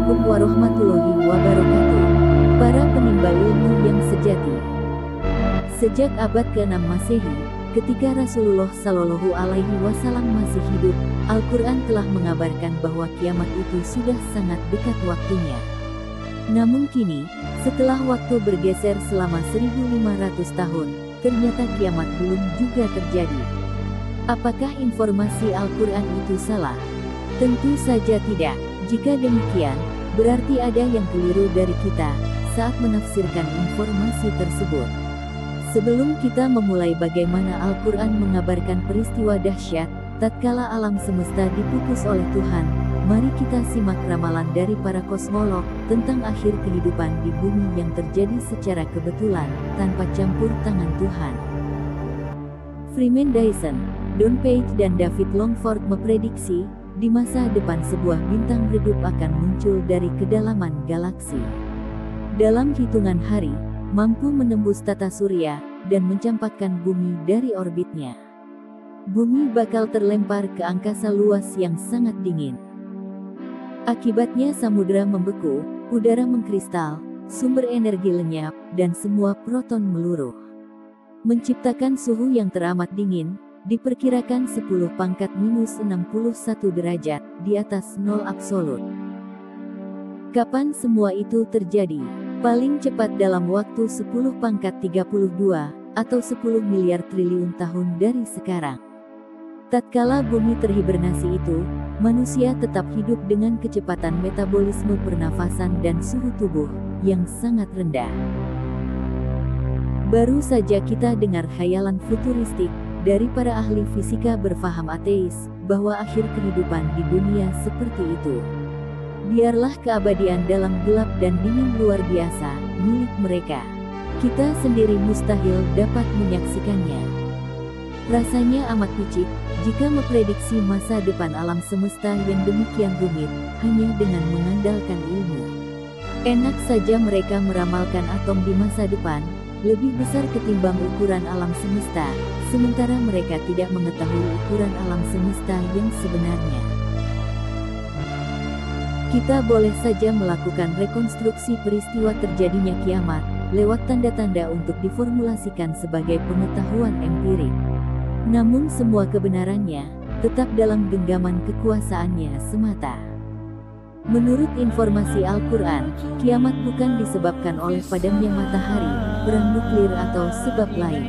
Assalamualaikum warahmatullahi wabarakatuh. Para penimba ilmu yang sejati. Sejak abad ke-6 Masehi, ketika Rasulullah Shallallahu Alaihi Wasallam masih hidup, Al-Quran telah mengabarkan bahwa kiamat itu sudah sangat dekat waktunya. Namun kini, setelah waktu bergeser selama 1500 tahun, ternyata kiamat belum juga terjadi. Apakah informasi Al-Quran itu salah? Tentu saja tidak. Jika demikian, berarti ada yang keliru dari kita saat menafsirkan informasi tersebut. Sebelum kita memulai bagaimana Al-Quran mengabarkan peristiwa dahsyat, tatkala alam semesta diputus oleh Tuhan, mari kita simak ramalan dari para kosmolog tentang akhir kehidupan di bumi yang terjadi secara kebetulan, tanpa campur tangan Tuhan. Freeman Dyson, Don Page dan David Longford memprediksi, di masa depan sebuah bintang redup akan muncul dari kedalaman galaksi. Dalam hitungan hari, mampu menembus tata surya, dan mencampakkan bumi dari orbitnya. Bumi bakal terlempar ke angkasa luas yang sangat dingin. Akibatnya samudera membeku, udara mengkristal, sumber energi lenyap, dan semua proton meluruh. Menciptakan suhu yang teramat dingin, diperkirakan 10⁻61 derajat, di atas nol absolut. Kapan semua itu terjadi? Paling cepat dalam waktu 10⁻32, atau 10 miliar triliun tahun dari sekarang. Tatkala bumi terhibernasi itu, manusia tetap hidup dengan kecepatan metabolisme pernafasan dan suhu tubuh yang sangat rendah. Baru saja kita dengar khayalan futuristik dari para ahli fisika berfaham ateis, bahwa akhir kehidupan di dunia seperti itu. Biarlah keabadian dalam gelap dan dingin luar biasa, milik mereka. Kita sendiri mustahil dapat menyaksikannya. Rasanya amat picik, jika memprediksi masa depan alam semesta yang demikian rumit, hanya dengan mengandalkan ilmu. Enak saja mereka meramalkan atom di masa depan, lebih besar ketimbang ukuran alam semesta, sementara mereka tidak mengetahui ukuran alam semesta yang sebenarnya. Kita boleh saja melakukan rekonstruksi peristiwa terjadinya kiamat, lewat tanda-tanda untuk diformulasikan sebagai pengetahuan empirik. Namun semua kebenarannya, tetap dalam genggaman kekuasaannya semata. Menurut informasi Al-Quran, kiamat bukan disebabkan oleh padamnya matahari, perang nuklir atau sebab lain.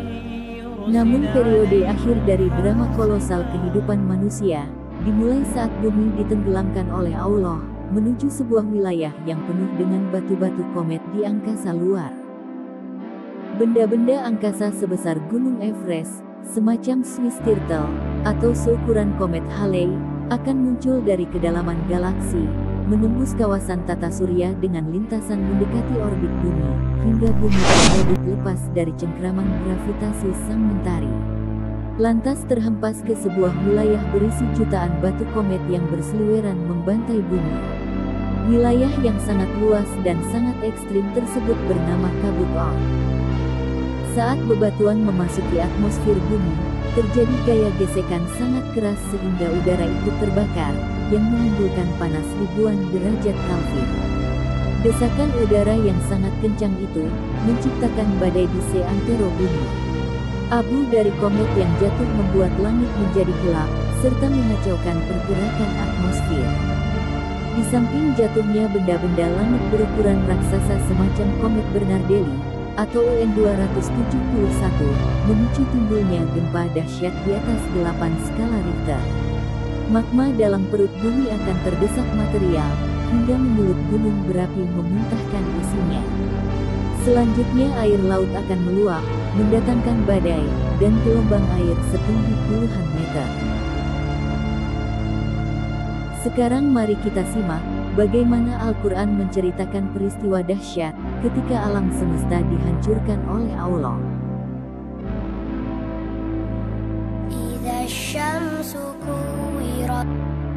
Namun periode akhir dari drama kolosal kehidupan manusia, dimulai saat bumi ditenggelamkan oleh Allah, menuju sebuah wilayah yang penuh dengan batu-batu komet di angkasa luar. Benda-benda angkasa sebesar gunung Everest, semacam Swiss Turtle, atau seukuran komet Halley, akan muncul dari kedalaman galaksi, menembus kawasan tata surya dengan lintasan mendekati orbit bumi, hingga bumi tersebut lepas dari cengkraman gravitasi sang mentari. Lantas terhempas ke sebuah wilayah berisi jutaan batu komet yang berseliweran membantai bumi. Wilayah yang sangat luas dan sangat ekstrim tersebut bernama Kabut Oort. Saat bebatuan memasuki atmosfer bumi, terjadi gaya gesekan sangat keras sehingga udara ikut terbakar, yang menimbulkan panas ribuan derajat Kelvin. Desakan udara yang sangat kencang itu, menciptakan badai di seantero bumi. Abu dari komet yang jatuh membuat langit menjadi gelap, serta mengacaukan pergerakan atmosfer. Di samping jatuhnya benda-benda langit berukuran raksasa semacam komet Bernardelli, atau UN-271, memicu timbulnya gempa dahsyat di atas 8 skala Richter. Magma dalam perut bumi akan terdesak material, hingga mulut gunung berapi memuntahkan isinya. Selanjutnya air laut akan meluap, mendatangkan badai, dan gelombang air setinggi puluhan meter. Sekarang mari kita simak, bagaimana Al-Quran menceritakan peristiwa dahsyat, ketika alam semesta dihancurkan oleh Allah.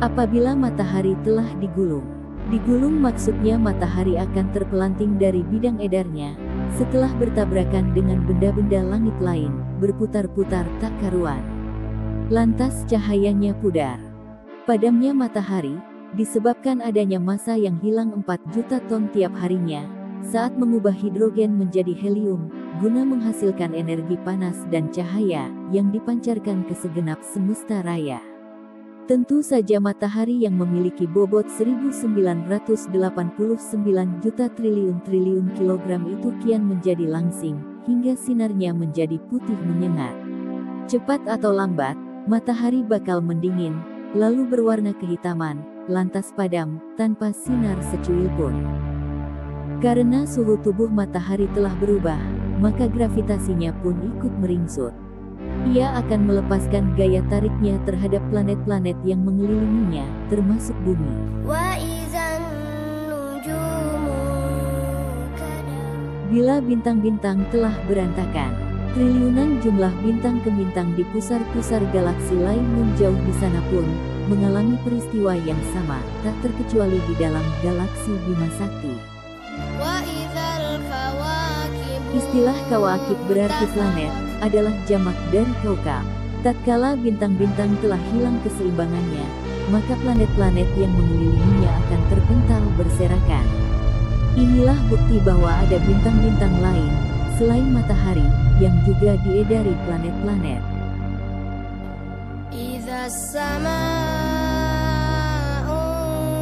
Apabila matahari telah digulung. Digulung maksudnya matahari akan terpelanting dari bidang edarnya, setelah bertabrakan dengan benda-benda langit lain, berputar-putar tak karuan. Lantas cahayanya pudar. Padamnya matahari, disebabkan adanya massa yang hilang 4 juta ton tiap harinya, saat mengubah hidrogen menjadi helium, guna menghasilkan energi panas dan cahaya, yang dipancarkan ke segenap semesta raya. Tentu saja matahari yang memiliki bobot 1989 juta triliun kilogram itu kian menjadi langsing, hingga sinarnya menjadi putih menyengat. Cepat atau lambat, matahari bakal mendingin, lalu berwarna kehitaman, lantas padam, tanpa sinar secuil pun. Karena suhu tubuh matahari telah berubah, maka gravitasinya pun ikut meringsut. Ia akan melepaskan gaya tariknya terhadap planet-planet yang mengelilinginya, termasuk bumi. Bila bintang-bintang telah berantakan, triliunan jumlah bintang kemintang di pusar-pusar galaksi lain nun jauh di sana pun mengalami peristiwa yang sama, tak terkecuali di dalam galaksi Bima Sakti. Istilah kawakib berarti planet, adalah jamak dari kaukab. Tatkala bintang-bintang telah hilang keseimbangannya, maka planet-planet yang mengelilinginya akan terpental berserakan. Inilah bukti bahwa ada bintang-bintang lain, selain matahari, yang juga diedari planet-planet.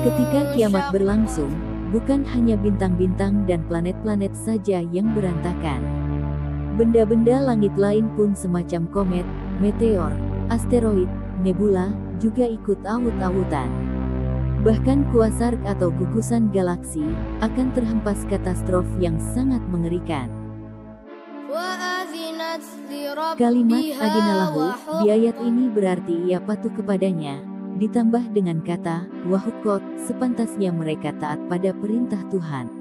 Ketika kiamat berlangsung, bukan hanya bintang-bintang dan planet-planet saja yang berantakan. Benda-benda langit lain pun semacam komet, meteor, asteroid, nebula, juga ikut awut-awutan. Bahkan kuasar atau gugusan galaksi akan terhempas katastrof yang sangat mengerikan. Kalimat adinalahu di ayat ini berarti ia patuh kepadanya, ditambah dengan kata wahukot, sepantasnya mereka taat pada perintah Tuhan.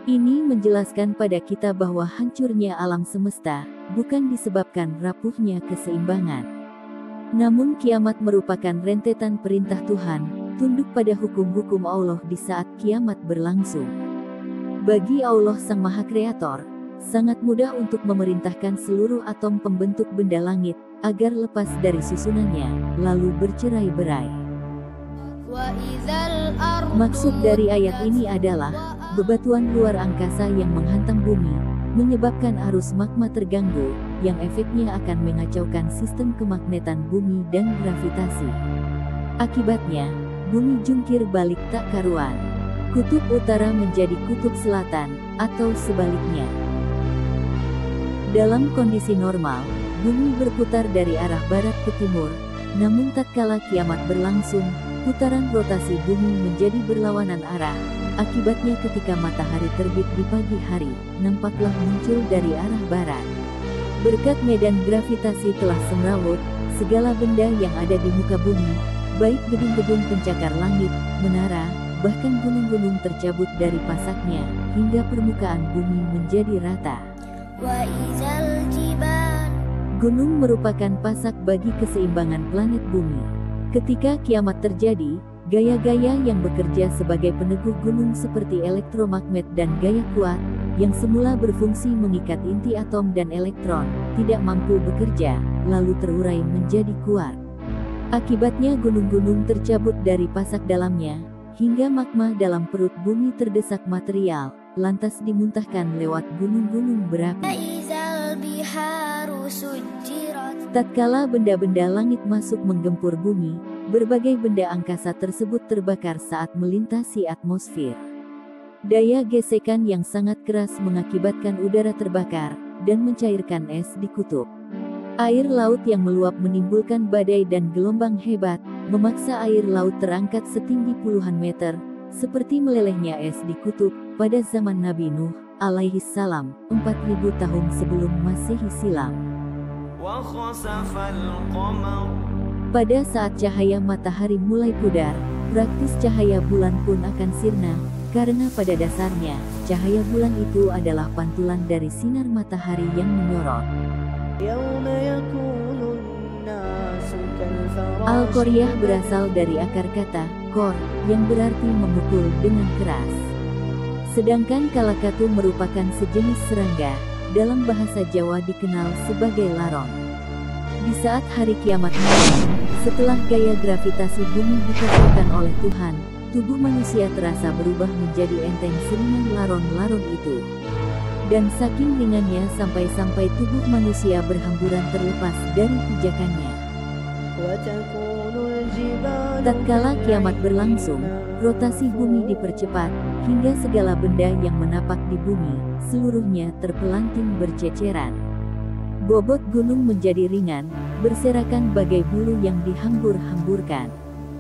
Ini menjelaskan pada kita bahwa hancurnya alam semesta bukan disebabkan rapuhnya keseimbangan. Namun kiamat merupakan rentetan perintah Tuhan, tunduk pada hukum-hukum Allah di saat kiamat berlangsung. Bagi Allah Sang Maha Kreator, sangat mudah untuk memerintahkan seluruh atom pembentuk benda langit agar lepas dari susunannya, lalu bercerai-berai. Maksud dari ayat ini adalah bebatuan luar angkasa yang menghantam bumi, menyebabkan arus magma terganggu, yang efeknya akan mengacaukan sistem kemagnetan bumi dan gravitasi. Akibatnya, bumi jungkir balik tak karuan. Kutub utara menjadi kutub selatan, atau sebaliknya. Dalam kondisi normal, bumi berputar dari arah barat ke timur, namun tatkala kiamat berlangsung, putaran rotasi bumi menjadi berlawanan arah. Akibatnya ketika matahari terbit di pagi hari, nampaklah muncul dari arah barat. Berkat medan gravitasi telah semrawut, segala benda yang ada di muka bumi, baik gedung-gedung pencakar langit, menara, bahkan gunung-gunung tercabut dari pasaknya, hingga permukaan bumi menjadi rata. Gunung merupakan pasak bagi keseimbangan planet bumi. Ketika kiamat terjadi, gaya-gaya yang bekerja sebagai peneguh gunung seperti elektromagnet dan gaya kuat, yang semula berfungsi mengikat inti atom dan elektron, tidak mampu bekerja, lalu terurai menjadi kuat. Akibatnya gunung-gunung tercabut dari pasak dalamnya, hingga magma dalam perut bumi terdesak material, lantas dimuntahkan lewat gunung-gunung berapi. Tatkala benda-benda langit masuk menggempur bumi, berbagai benda angkasa tersebut terbakar saat melintasi atmosfer. Daya gesekan yang sangat keras mengakibatkan udara terbakar, dan mencairkan es di kutub. Air laut yang meluap menimbulkan badai dan gelombang hebat, memaksa air laut terangkat setinggi puluhan meter, seperti melelehnya es di kutub, pada zaman Nabi Nuh, alaihi salam, 4000 tahun sebelum Masehi silam. Pada saat cahaya matahari mulai pudar, praktis cahaya bulan pun akan sirna, karena pada dasarnya, cahaya bulan itu adalah pantulan dari sinar matahari yang menyorot. Al-Qoriyah berasal dari akar kata, kor, yang berarti memukul dengan keras. Sedangkan kalakatu merupakan sejenis serangga, dalam bahasa Jawa dikenal sebagai laron. Di saat hari kiamat nanti, setelah gaya gravitasi bumi dikacaukan oleh Tuhan, tubuh manusia terasa berubah menjadi enteng seringan laron-laron itu. Dan saking ringannya sampai-sampai tubuh manusia berhamburan terlepas dari pijakannya. Tatkala kiamat berlangsung, rotasi bumi dipercepat, hingga segala benda yang menapak di bumi, seluruhnya terpelanting berceceran. Bobot gunung menjadi ringan, berserakan bagai bulu yang dihambur-hamburkan.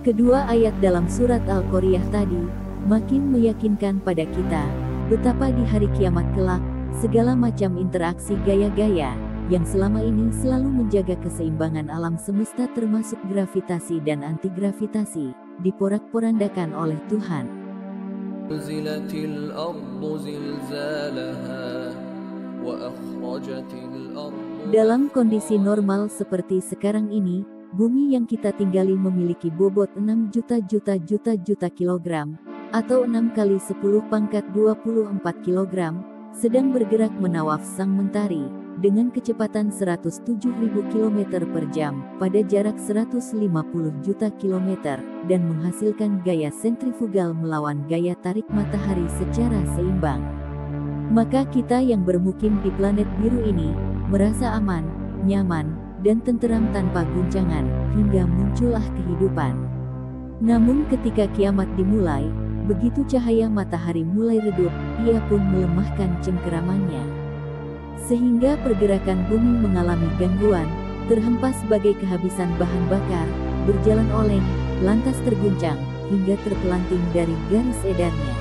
Kedua ayat dalam surat Al-Qoriyah tadi, makin meyakinkan pada kita, betapa di hari kiamat kelak, segala macam interaksi gaya-gaya, yang selama ini selalu menjaga keseimbangan alam semesta termasuk gravitasi dan antigravitasi, diporak-porandakan oleh Tuhan. Dalam kondisi normal seperti sekarang ini, bumi yang kita tinggali memiliki bobot 6 juta kilogram, atau 6 kali 10 pangkat 24 kilogram, sedang bergerak menawaf sang mentari, dengan kecepatan 107.000 km per jam, pada jarak 150 juta kilometer, dan menghasilkan gaya sentrifugal melawan gaya tarik matahari secara seimbang. Maka kita yang bermukim di planet biru ini, merasa aman, nyaman, dan tenteram tanpa guncangan, hingga muncullah kehidupan. Namun ketika kiamat dimulai, begitu cahaya matahari mulai redup, ia pun melemahkan cengkeramannya. Sehingga pergerakan bumi mengalami gangguan, terhempas sebagai kehabisan bahan bakar, berjalan oleng, lantas terguncang, hingga terpelanting dari garis edarnya.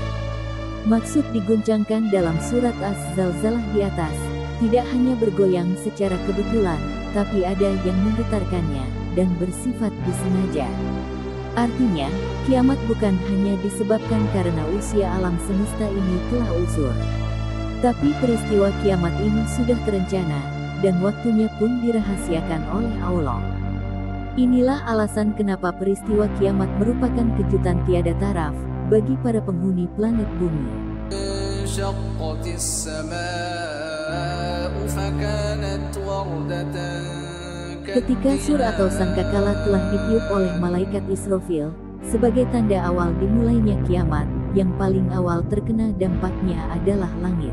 Maksud diguncangkan dalam surat Az-Zalzalah di atas, tidak hanya bergoyang secara kebetulan, tapi ada yang menggetarkannya, dan bersifat disengaja. Artinya, kiamat bukan hanya disebabkan karena usia alam semesta ini telah usur. Tapi peristiwa kiamat ini sudah terencana, dan waktunya pun dirahasiakan oleh Allah. Inilah alasan kenapa peristiwa kiamat merupakan kejutan tiada taraf, bagi para penghuni planet bumi. Ketika sur atau sangkakala telah ditiup oleh malaikat Israfil, sebagai tanda awal dimulainya kiamat, yang paling awal terkena dampaknya adalah langit.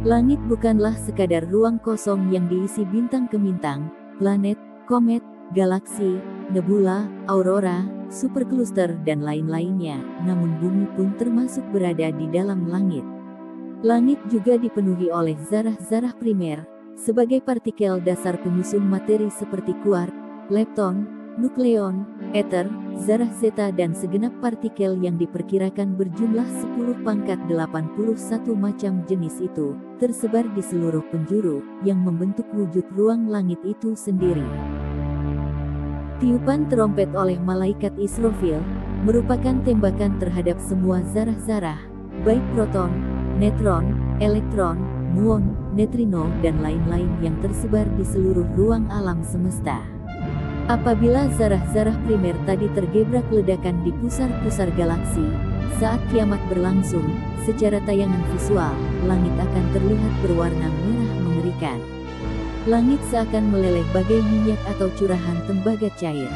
Langit bukanlah sekadar ruang kosong yang diisi bintang kemintang, planet, komet, galaksi, nebula, aurora, superkluster dan lain-lainnya, namun bumi pun termasuk berada di dalam langit. Langit juga dipenuhi oleh zarah-zarah primer, sebagai partikel dasar penyusun materi seperti kuark, lepton, nukleon, ether, zarah zeta dan segenap partikel yang diperkirakan berjumlah 10 pangkat 81 macam jenis itu, tersebar di seluruh penjuru, yang membentuk wujud ruang langit itu sendiri. Tiupan trompet oleh malaikat Israfil, merupakan tembakan terhadap semua zarah-zarah, baik proton, neutron, elektron, muon, neutrino dan lain-lain yang tersebar di seluruh ruang alam semesta. Apabila zarah-zarah primer tadi tergebrak ledakan di pusar-pusar galaksi, saat kiamat berlangsung, secara tayangan visual, langit akan terlihat berwarna merah mengerikan. Langit seakan meleleh bagai minyak atau curahan tembaga cair.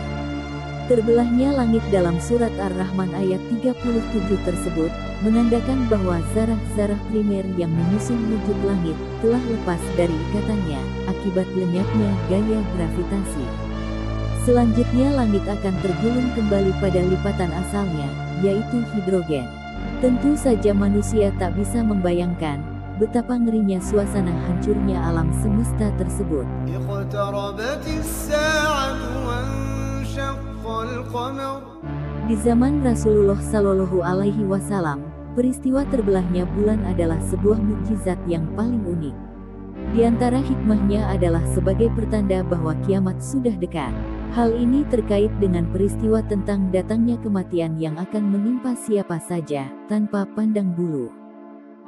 Terbelahnya langit dalam surat Ar-Rahman ayat 37 tersebut, menandakan bahwa zarah-zarah primer yang menyusun wujud langit, telah lepas dari ikatannya, akibat lenyapnya gaya gravitasi. Selanjutnya langit akan tergulung kembali pada lipatan asalnya, yaitu hidrogen. Tentu saja manusia tak bisa membayangkan, betapa ngerinya suasana hancurnya alam semesta tersebut. Di zaman Rasulullah Shallallahu Alaihi Wasallam, peristiwa terbelahnya bulan adalah sebuah mukjizat yang paling unik. Di antara hikmahnya adalah sebagai pertanda bahwa kiamat sudah dekat. Hal ini terkait dengan peristiwa tentang datangnya kematian yang akan menimpa siapa saja, tanpa pandang bulu.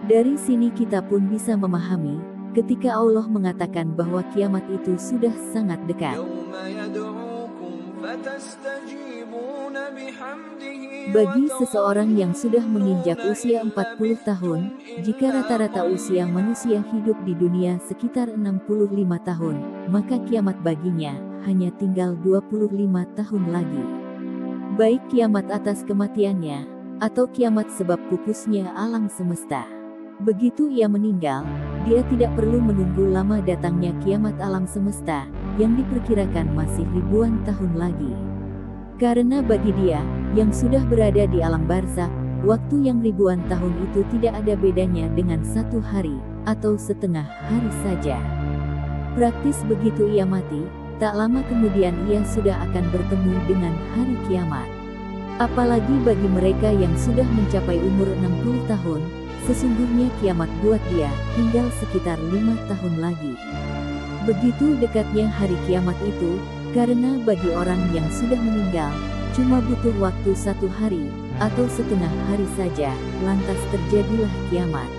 Dari sini kita pun bisa memahami, ketika Allah mengatakan bahwa kiamat itu sudah sangat dekat. Bagi seseorang yang sudah menginjak usia 40 tahun, jika rata-rata usia manusia hidup di dunia sekitar 65 tahun, maka kiamat baginya hanya tinggal 25 tahun lagi. Baik kiamat atas kematiannya, atau kiamat sebab pupusnya alam semesta. Begitu ia meninggal, dia tidak perlu menunggu lama datangnya kiamat alam semesta, yang diperkirakan masih ribuan tahun lagi. Karena bagi dia, yang sudah berada di alam barzakh, waktu yang ribuan tahun itu tidak ada bedanya dengan satu hari, atau setengah hari saja. Praktis begitu ia mati, tak lama kemudian ia sudah akan bertemu dengan hari kiamat. Apalagi bagi mereka yang sudah mencapai umur 60 tahun, sesungguhnya kiamat buat dia tinggal sekitar 5 tahun lagi. Begitu dekatnya hari kiamat itu, karena bagi orang yang sudah meninggal, cuma butuh waktu satu hari, atau setengah hari saja, lantas terjadilah kiamat.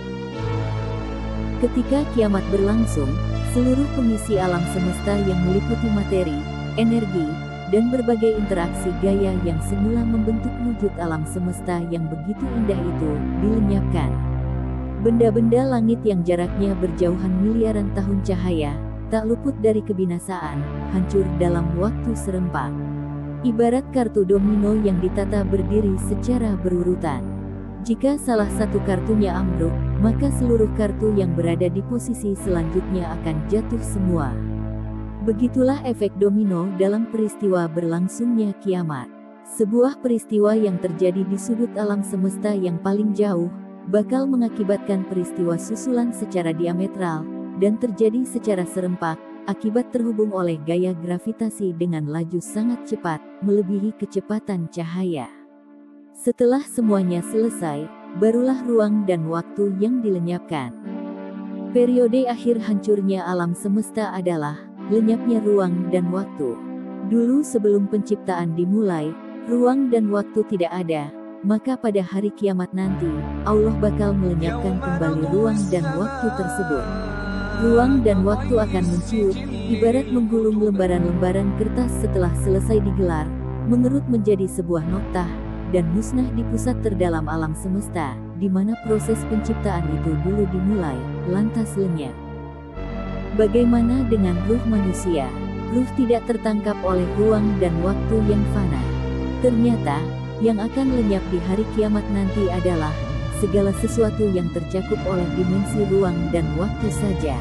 Ketika kiamat berlangsung, seluruh pengisi alam semesta yang meliputi materi, energi, dan berbagai interaksi gaya yang semula membentuk wujud alam semesta yang begitu indah itu, dilenyapkan. Benda-benda langit yang jaraknya berjauhan miliaran tahun cahaya, tak luput dari kebinasaan, hancur dalam waktu serempak. Ibarat kartu domino yang ditata berdiri secara berurutan. Jika salah satu kartunya ambruk, maka seluruh kartu yang berada di posisi selanjutnya akan jatuh semua. Begitulah efek domino dalam peristiwa berlangsungnya kiamat. Sebuah peristiwa yang terjadi di sudut alam semesta yang paling jauh, bakal mengakibatkan peristiwa susulan secara diametral, dan terjadi secara serempak, akibat terhubung oleh gaya gravitasi dengan laju sangat cepat, melebihi kecepatan cahaya. Setelah semuanya selesai, barulah ruang dan waktu yang dilenyapkan. Periode akhir hancurnya alam semesta adalah lenyapnya ruang dan waktu. Dulu sebelum penciptaan dimulai, ruang dan waktu tidak ada, maka pada hari kiamat nanti, Allah bakal melenyapkan kembali ruang dan waktu tersebut. Ruang dan waktu akan menciut, ibarat menggulung lembaran-lembaran kertas setelah selesai digelar, mengerut menjadi sebuah noktah, dan musnah di pusat terdalam alam semesta, di mana proses penciptaan itu dulu dimulai, lantas lenyap. Bagaimana dengan ruh manusia? Ruh tidak tertangkap oleh ruang dan waktu yang fana. Ternyata, yang akan lenyap di hari kiamat nanti adalah segala sesuatu yang tercakup oleh dimensi ruang dan waktu saja.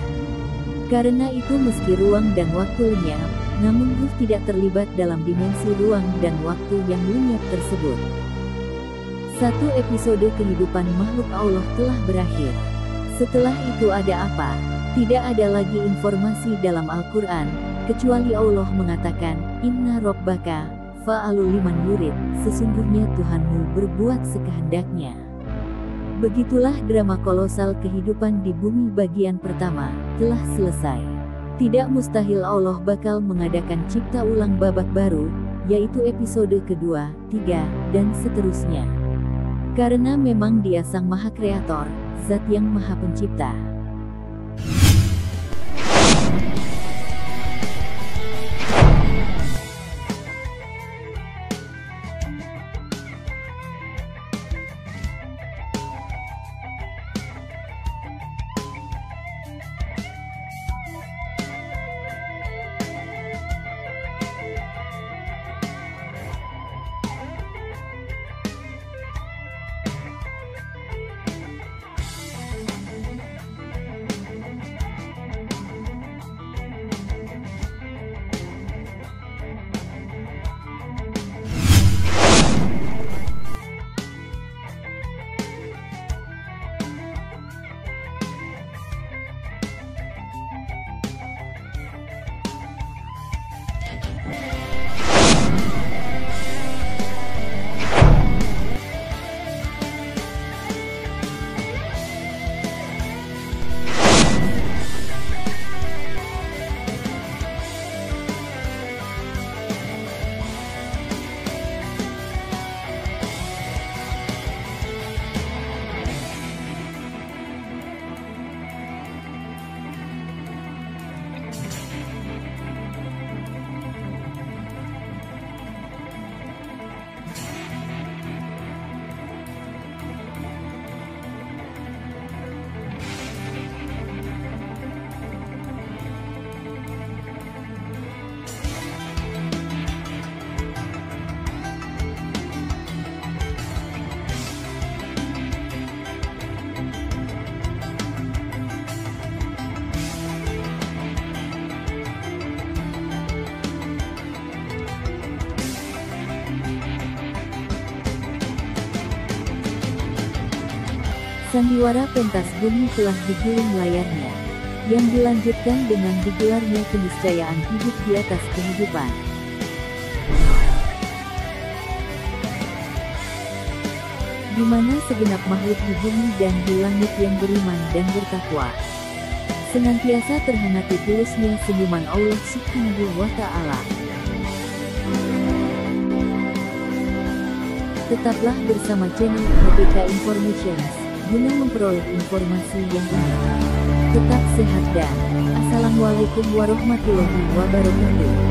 Karena itu meski ruang dan waktu lenyap, namun ruh tidak terlibat dalam dimensi ruang dan waktu yang lenyap tersebut. Satu episode kehidupan makhluk Allah telah berakhir. Setelah itu ada apa? Tidak ada lagi informasi dalam Al-Quran, kecuali Allah mengatakan, Inna Rabbaka, fa'alu liman yurid, sesungguhnya Tuhanmu berbuat sekehendaknya. Begitulah drama kolosal kehidupan di bumi bagian pertama, telah selesai. Tidak mustahil Allah bakal mengadakan cipta ulang babak baru, yaitu episode kedua, 3, dan seterusnya. Karena memang Dia Sang Maha Kreator, Zat yang Maha Pencipta. Sandiwara pentas bumi telah digulung layarnya, yang dilanjutkan dengan digelarnya keniscayaan hidup di atas kehidupan. Di mana segenap makhluk di bumi dan di langit yang beriman dan bertakwa senantiasa terhangati tulusnya senyuman Allah Subhanahu wa Ta'ala. Tetaplah bersama channel HBK Informations guna memperoleh informasi yang unik. Tetap sehat dan Assalamualaikum warahmatullahi wabarakatuh.